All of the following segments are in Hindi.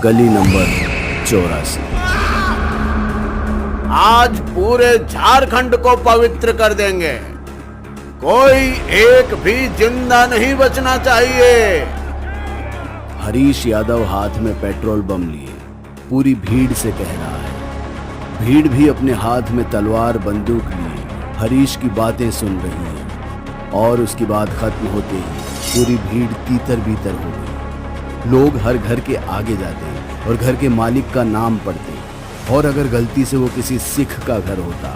गली नंबर 84। आज पूरे झारखंड को पवित्र कर देंगे, कोई एक भी जिंदा नहीं बचना चाहिए। हरीश यादव हाथ में पेट्रोल बम लिए पूरी भीड़ से कह रहा है। भीड़ भी अपने हाथ में तलवार बंदूक लिए हरीश की बातें सुन रही है और उसकी बात खत्म होते ही पूरी भीड़ तीतर बीतर हो गई। लोग हर घर के आगे जाते और घर के मालिक का नाम पढ़ते, और अगर गलती से वो किसी सिख का घर होता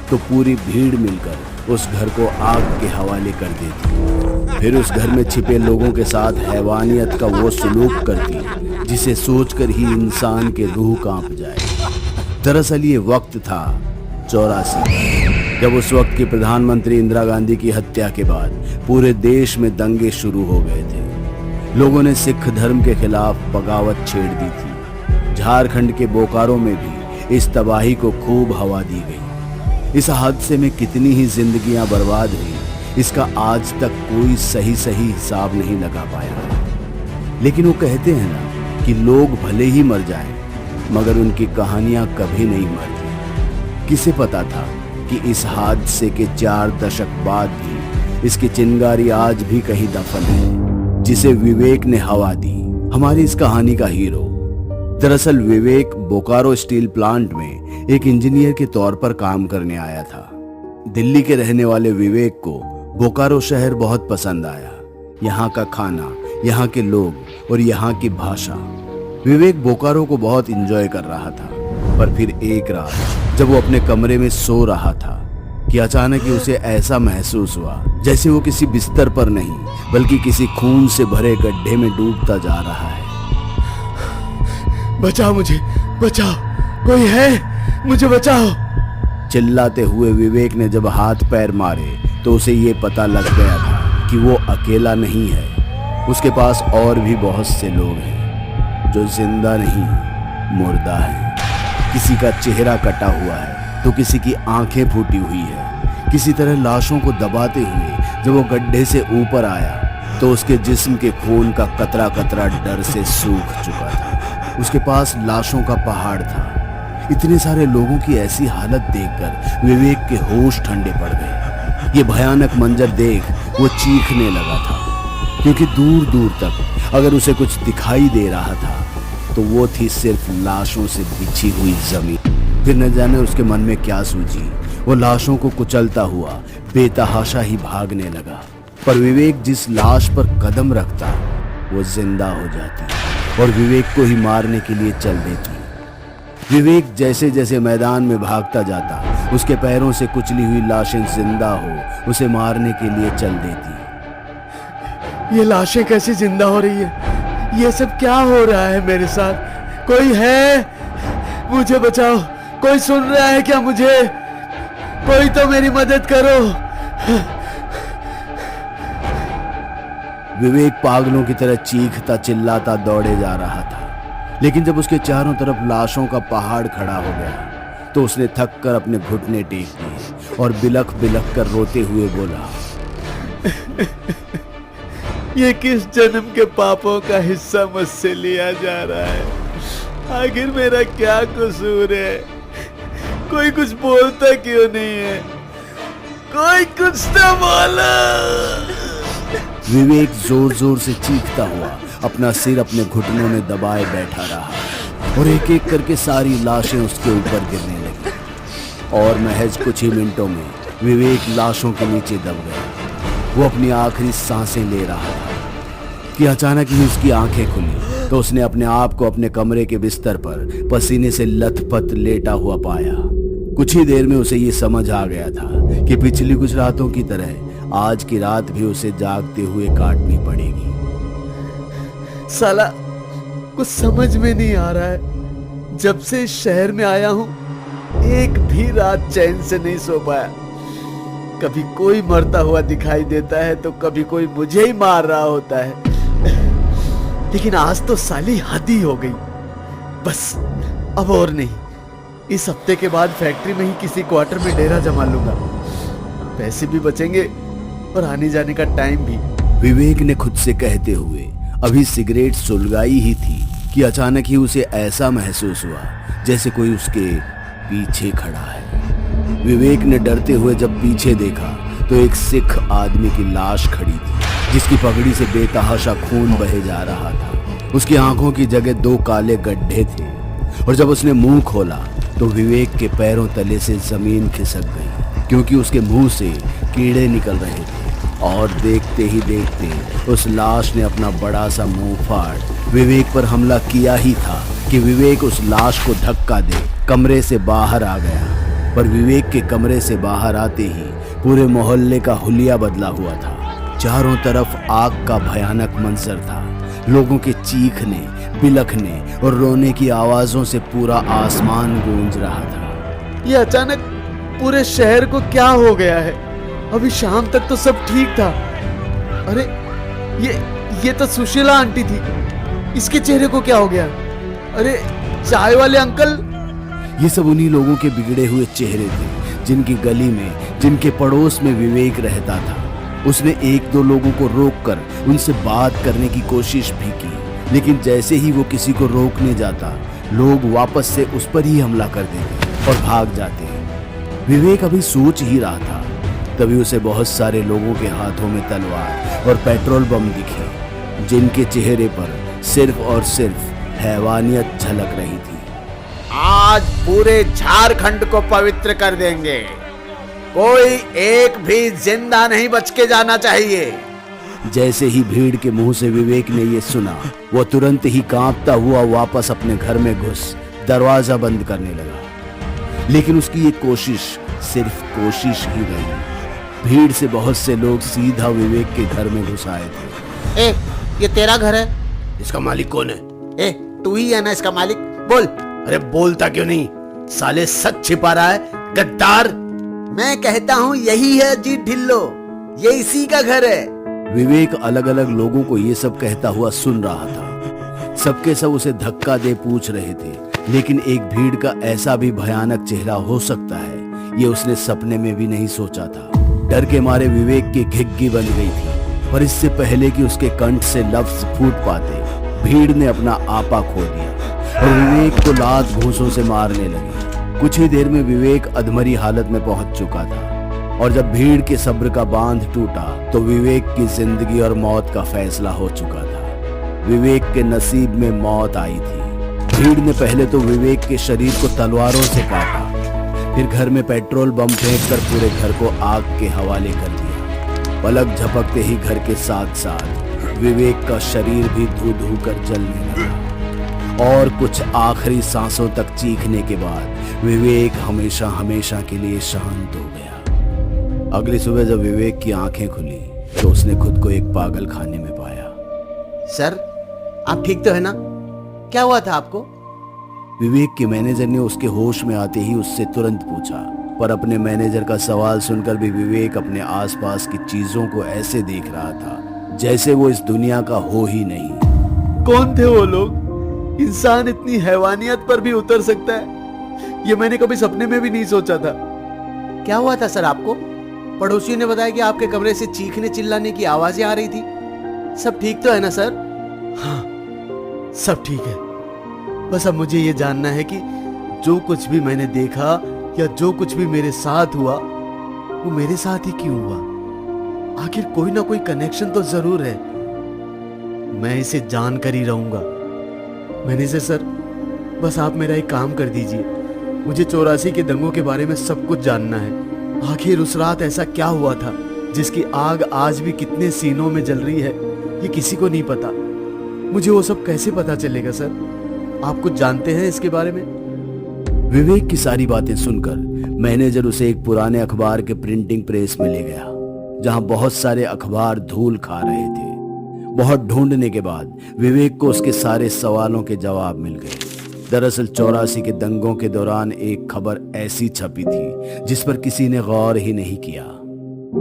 तो पूरी भीड़ मिलकर उस घर को आग के हवाले कर देती। फिर उस घर में छिपे लोगों के साथ हैवानियत का वो सलूक करती जिसे सोचकर ही इंसान के रूह कांप जाए। दरअसल ये वक्त था 84, जब उस वक्त की प्रधानमंत्री इंदिरा गांधी की हत्या के बाद पूरे देश में दंगे शुरू हो गए थे। लोगों ने सिख धर्म के खिलाफ बगावत छेड़ दी थी। झारखंड के बोकारो में भी इस तबाही को खूब हवा दी गई। इस हादसे में कितनी ही जिंदगियां बर्बाद हुई, इसका आज तक कोई सही हिसाब नहीं लगा पाया। लेकिन वो कहते हैं ना कि लोग भले ही मर जाएं, मगर उनकी कहानियां कभी नहीं मरती। किसे पता था कि इस हादसे के 4 दशक बाद भी इसकी चिंगारी आज भी कहीं दफन है, जिसे विवेक ने हवा दी। हमारी इस कहानी का हीरो दरअसल विवेक बोकारो स्टील प्लांट में एक इंजीनियर के तौर पर काम करने आया था। दिल्ली के रहने वाले विवेक को बोकारो शहर बहुत पसंद आया। यहाँ का खाना, यहाँ के लोग और यहाँ की भाषा। विवेक बोकारो को बहुत एंजॉय कर रहा था। पर फिर एक रात जब वो अपने कमरे में सो रहा था कि अचानक ही उसे ऐसा महसूस हुआ जैसे वो किसी बिस्तर पर नहीं बल्कि किसी खून से भरे गड्ढे में डूबता जा रहा है। बचाओ मुझे, बचाओ, कोई है, मुझे बचाओ। चिल्लाते हुए विवेक ने जब हाथ पैर मारे तो उसे ये पता लग गया था कि वो अकेला नहीं है। उसके पास और भी बहुत से लोग हैं जो जिंदा नहीं, मुर्दा है। किसी का चेहरा कटा हुआ है तो किसी की आंखें फूटी हुई है। किसी तरह लाशों को दबाते हुए जब वो गड्ढे से ऊपर आया तो उसके जिस्म के खून का कतरा कतरा डर से सूख चुका था। उसके पास लाशों का पहाड़ था। इतने सारे लोगों की ऐसी हालत देखकर विवेक के होश ठंडे पड़ गए। ये भयानक मंजर देख वो चीखने लगा था, क्योंकि दूर दूर तक अगर उसे कुछ दिखाई दे रहा था तो वो थी सिर्फ लाशों से बिछी हुई जमीन। फिर न जाने उसके मन में क्या सूझी, वो लाशों को कुचलता हुआ बेतहाशा ही भागने लगा। पर विवेक जिस लाश पर कदम रखता वो जिंदा हो जाती और विवेक को ही मारने के लिए चल देती। विवेक जैसे जैसे मैदान में भागता जाता उसके पैरों से कुचली हुई लाशें जिंदा हो उसे मारने के लिए चल देती। ये लाशें कैसे जिंदा हो रही है? ये सब क्या हो रहा है मेरे साथ? कोई है, मुझे बचाओ। कोई सुन रहा है क्या मुझे? कोई तो मेरी मदद करो। विवेक पागलों की तरह चीखता चिल्लाता दौड़े जा रहा था, लेकिन जब उसके चारों तरफ लाशों का पहाड़ खड़ा हो गया तो उसने थक कर अपने घुटने टेक दिए और बिलख बिलख कर रोते हुए बोला, ये किस जन्म के पापों का हिस्सा मुझसे लिया जा रहा है? आखिर मेरा क्या कसूर है? कोई कुछ बोलता क्यों नहीं है? कोई कुछ तो बोलो। विवेक जोर जोर से चीखता हुआ अपना सिर अपने घुटनों में दबाए बैठा रहा और एक एक करके सारी लाशें उसके ऊपर गिरने लगी। और महज कुछ ही मिनटों में विवेक लाशों के नीचे दब गया। वो अपनी आखिरी सांसें ले रहा था कि अचानक ही उसकी आंखें खुली तो उसने अपने आप को अपने कमरे के बिस्तर पर पसीने से लथपथ लेटा हुआ पाया। कुछ ही देर में उसे ये समझ आ गया था कि पिछली कुछ रातों की तरह आज की रात भी उसे जागते हुए काटनी पड़ेगी। साला कुछ समझ में नहीं आ रहा है। जब से इस शहर में आया हूं एक भी रात चैन से नहीं सो पाया। कभी कोई मरता हुआ दिखाई देता है तो कभी कोई मुझे ही मार रहा होता है। लेकिन आज तो साली हद ही हो गई। बस अब और नहीं। इस हफ्ते के बाद फैक्ट्री में ही किसी क्वार्टर में डेरा जमा लूंगा। पैसे भी बचेंगे और आने जाने का टाइम भी। विवेक ने खुद से कहते हुए अभी सिगरेट सुलगाई ही थी कि अचानक ही उसे ऐसा महसूस हुआ जैसे कोई उसके पीछे खड़ा है। विवेक ने डरते हुए जब पीछे देखा तो एक सिख आदमी की लाश खड़ी थी, जिसकी पगड़ी से बेतहाशा खून बहे जा रहा था। उसकी आंखों की जगह 2 काले गड्ढे थे और जब उसने मुंह खोला तो विवेक के पैरों तले से जमीन खिसक गई, क्योंकि उसके मुंह से कीड़े निकल रहे थे। और देखते ही देखते उस लाश ने अपना बड़ा सा मुंह फाड़ विवेक पर हमला किया ही था कि विवेक उस लाश को धक्का दे कमरे से बाहर आ गया। पर विवेक के कमरे से बाहर आते ही पूरे मोहल्ले का हुलिया बदला हुआ था। चारों तरफ आग का भयानक मंजर था। लोगों के चीखने, बिलखने और रोने की आवाजों से पूरा आसमान गूंज रहा था। ये अचानक पूरे शहर को क्या हो गया है? अभी शाम तक तो सब ठीक था। अरे ये तो सुशीला आंटी थी, इसके चेहरे को क्या हो गया? अरे चाय वाले अंकल! ये सब उन्हीं लोगों के बिगड़े हुए चेहरे थे जिनकी गली में, जिनके पड़ोस में विवेक रहता था। उसने 1-2 लोगों को रोककर उनसे बात करने की कोशिश भी की, लेकिन जैसे ही वो किसी को रोकने जाता, लोग वापस से उस पर ही हमला कर देते और भाग जाते। विवेक अभी सोच ही रहा था, तभी उसे बहुत सारे लोगों के हाथों में तलवार और पेट्रोल बम दिखे, जिनके चेहरे पर सिर्फ और सिर्फ हैवानियत झलक रही थी। आज पूरे झारखंड को पवित्र कर देंगे, कोई एक भी जिंदा नहीं बच के जाना चाहिए। जैसे ही भीड़ के मुंह से विवेक ने ये सुना, वो तुरंत ही कांपता हुआ वापस अपने घर में घुस दरवाजा बंद करने लगा। लेकिन उसकी ये कोशिश सिर्फ कोशिश ही रही। भीड़ से बहुत से लोग सीधा विवेक के घर में घुस आए थे। ये तेरा घर है? इसका मालिक कौन है? तू ही है ना इसका मालिक? बोल। अरे बोलता क्यों नहीं? साले सच छिपा रहा है, गद्दार। मैं कहता हूँ यही है जी ढिल्लो, ये इसी का घर है। विवेक अलग अलग लोगों को ये सब कहता हुआ सुन रहा था। सबके सब उसे धक्का दे पूछ रहे थे, लेकिन एक भीड़ का ऐसा भी भयानक चेहरा हो सकता है, ये उसने सपने में भी नहीं सोचा था। डर के मारे विवेक की घिग्गी बन गई थी, पर इससे पहले कि उसके कंठ से लफ्ज फूट पाते, भीड़ ने अपना आपा खो दिया और विवेक को लात घूंसों से मारने लगी। कुछ ही देर में विवेक अधमरी हालत में पहुंच चुका था और जब भीड़ के सब्र का बांध टूटा तो विवेक की जिंदगी और मौत का फैसला हो चुका था। विवेक के नसीब में मौत आई थी। भीड़ ने पहले तो विवेक के शरीर को तलवारों से काटा, फिर घर में पेट्रोल बम फेंककर पूरे घर को आग के हवाले कर दिया। पलक झपकते ही घर के साथ साथ विवेक का शरीर भी धू धू कर जलने लगा और कुछ आखिरी सांसों तक चीखने के बाद विवेक हमेशा हमेशा के लिए शांत हो गया। अगली सुबह जब विवेक की आंखें खुली तो उसने खुद को एक पागल खाने में पाया। सर, आप ठीक तो है ना? क्या हुआ था आपको? विवेक के मैनेजर ने उसके होश में आते ही उससे तुरंत पूछा, पर अपने मैनेजर का सवाल सुनकर भी विवेक अपने आसपास की चीजों को ऐसे देख रहा था जैसे वो इस दुनिया का हो ही नहीं। कौन थे वो लोग? इंसान इतनी हैवानियत पर भी उतर सकता है, ये मैंने कभी सपने में भी नहीं सोचा था। क्या हुआ था सर आपको? पड़ोसियों ने बताया कि आपके कमरे से चीखने चिल्लाने की आवाजें आ रही थी। सब ठीक तो है ना सर? हाँ, सब ठीक है। बस अब मुझे ये जानना है कि जो कुछ भी मैंने देखा या जो कुछ भी मेरे साथ हुआ, वो मेरे साथ ही क्यों हुआ? आखिर कोई ना कोई कनेक्शन तो जरूर है। मैं इसे जानकर ही रहूंगा। मैनेजर सर, बस आप मेरा एक काम कर दीजिए। मुझे 84 के दंगों के बारे में सब कुछ जानना है। आखिर उस रात ऐसा क्या हुआ था जिसकी आग आज भी कितने सीनों में जल रही है, ये किसी को नहीं पता। मुझे वो सब कैसे पता चलेगा सर? आप कुछ जानते हैं इसके बारे में? विवेक की सारी बातें सुनकर मैनेजर उसे एक पुराने अखबार के प्रिंटिंग प्रेस में ले गया, जहां बहुत सारे अखबार धूल खा रहे थे। बहुत ढूंढने के बाद विवेक को उसके सारे सवालों के जवाब मिल गए। दरअसल 84 के दंगों के दौरान एक खबर ऐसी छपी थी जिस पर किसी ने गौर ही नहीं किया।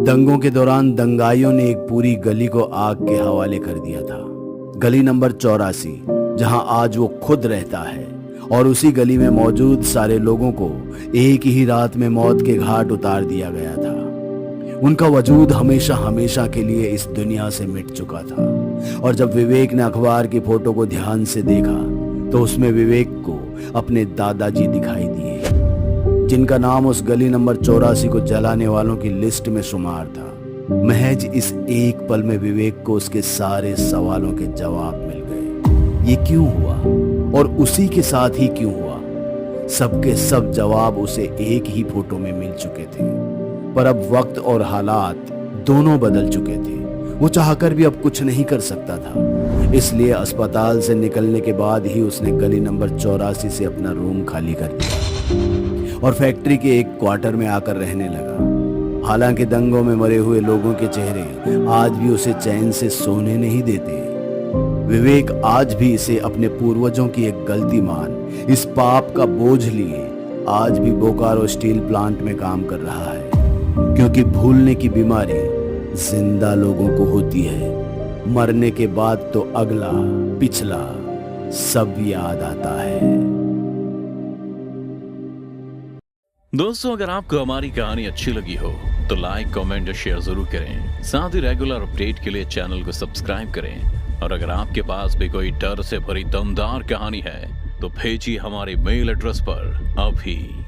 दंगों के दौरान दंगाइयों ने एक पूरी गली को आग के हवाले कर दिया था। गली नंबर 84, जहां आज वो खुद रहता है, और उसी गली में मौजूद सारे लोगों को एक ही रात में मौत के घाट उतार दिया गया था। उनका वजूद हमेशा हमेशा के लिए इस दुनिया से मिट चुका था। और जब विवेक ने अखबार की फोटो को ध्यान से देखा तो उसमें विवेक को अपने दादाजी दिखाई दिए, जिनका नाम उस गली नंबर 84 को जलाने वालों की लिस्ट में शुमार था। महज इस एक पल में विवेक को उसके सारे सवालों के जवाब मिल गए। ये क्यों हुआ और उसी के साथ ही क्यों हुआ? सबके सब जवाब उसे एक ही फोटो में मिल चुके थे, पर अब वक्त और हालात दोनों बदल चुके थे। वो चाहकर भी अब कुछ नहीं कर सकता था, इसलिए अस्पताल से निकलने के बाद ही उसने गली नंबर 84 से अपना रूम खाली कर दिया और फैक्ट्री के एक क्वार्टर में आकर रहने लगा। हालांकि दंगों में मरे हुए लोगों के चेहरे आज भी उसे चैन से सोने नहीं देते। विवेक आज भी इसे अपने पूर्वजों की एक गलती मान इस पाप का बोझ लिए आज भी बोकारो स्टील प्लांट में काम कर रहा है, क्योंकि भूलने की बीमारी जिंदा लोगों को होती है, मरने के बाद तो अगला पिछला सब याद आता है। दोस्तों, अगर आपको हमारी कहानी अच्छी लगी हो तो लाइक, कमेंट और शेयर जरूर करें। साथ ही रेगुलर अपडेट के लिए चैनल को सब्सक्राइब करें। और अगर आपके पास भी कोई डर से भरी दमदार कहानी है तो भेजिए हमारे मेल एड्रेस पर अभी।